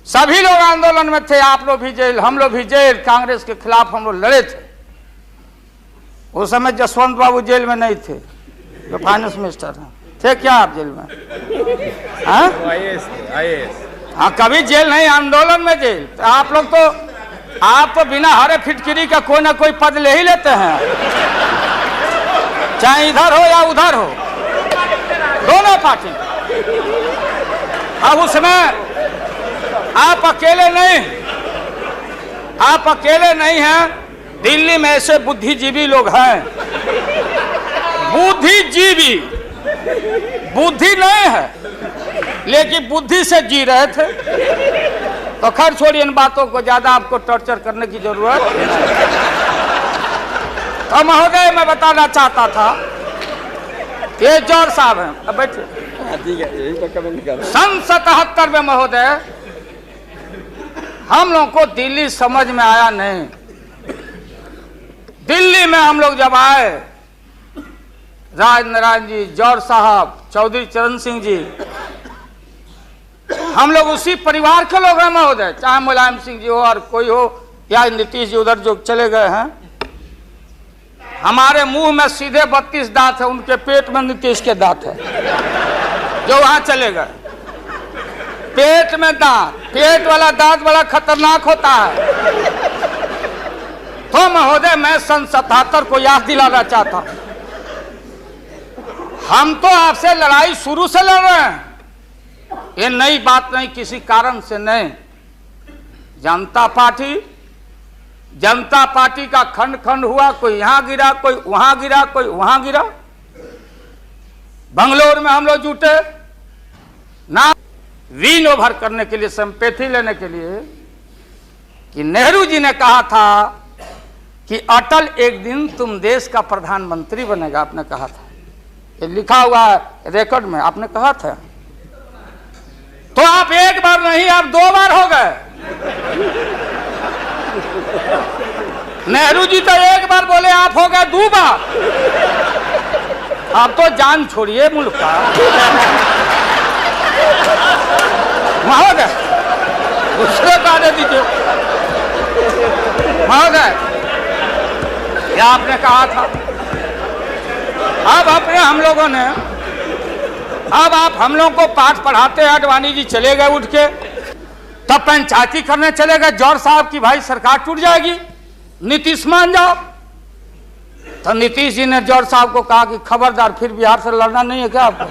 सभी लोग आंदोलन में थे, आप लोग भी जेल, हम लोग भी जेल। कांग्रेस के खिलाफ हम लोग लड़े थे। उस समय जसवंत बाबू जेल में नहीं थे, जो फाइनेंस मिनिस्टर हैं। थे क्या आप जेल में? हाँ, कभी जेल नहीं, आंदोलन में जेल। तो आप लोग तो बिना हरे फिटकिरी का कोई ना कोई पद ले ही लेते हैं, चाहे इधर हो या उधर हो, दोनों पार्टी। अब उसमें आप अकेले नहीं हैं। दिल्ली में ऐसे बुद्धिजीवी लोग हैं, बुद्धिजीवी, बुद्धि नहीं है लेकिन बुद्धि से जी रहे थे। तो खैर छोड़िए इन बातों को, ज्यादा आपको टॉर्चर करने की जरूरत। तो महोदय मैं बताना चाहता था, ये जौहर साहब हैं, अब बैठिए। सन 77 में महोदय हम लोग को दिल्ली समझ में आया नहीं। दिल्ली में हम लोग जब आए, राज नारायण जी, जौहर साहब, चौधरी चरण सिंह जी, हम लोग उसी परिवार के लोग हैं महोदय, चाहे मुलायम सिंह जी हो और कोई हो, या नीतीश जी उधर जो चले गए हैं। हमारे मुंह में सीधे 32 दांत है, उनके पेट में नीतीश के दांत है, जो वहां चले गए। पेट में दांत, पेट वाला दांत बड़ा खतरनाक होता है। तो महोदय मैं सन 77 को याद दिलाना चाहता हूं, हम तो आपसे लड़ाई शुरू से लड़ रहे हैं, ये नई बात नहीं, किसी कारण से नहीं। जनता पार्टी का खंड खंड हुआ, कोई यहां गिरा, कोई वहां गिरा, कोई वहां गिरा। बंगलोर में हम लोग जुटे ना विन ओवर करने के लिए, संपैथी लेने के लिए, कि नेहरू जी ने कहा था कि अटल एक दिन तुम देश का प्रधानमंत्री बनेगा, आपने कहा था। ये लिखा हुआ है रिकॉर्ड में, आपने कहा था। तो आप एक बार नहीं, आप 2 बार हो गए। नेहरू जी तो एक बार बोले, आप हो गए 2 बार। आप तो जान छोड़िए मुल्क का महोदय, दूसरे को आने दीजिए महोदय। यह आपने कहा था। अब अपने हम लोगों ने, अब आप हम लोग को पाठ पढ़ाते हैं, अडवाणी जी चले गए उठ के, तब पंचायती करने चले गए जौहर साहब की भाई सरकार टूट जाएगी, नीतीश मान जाओ। तो नीतीश जी ने जौहर साहब को कहा कि खबरदार, फिर बिहार से लड़ना नहीं है क्या आपको?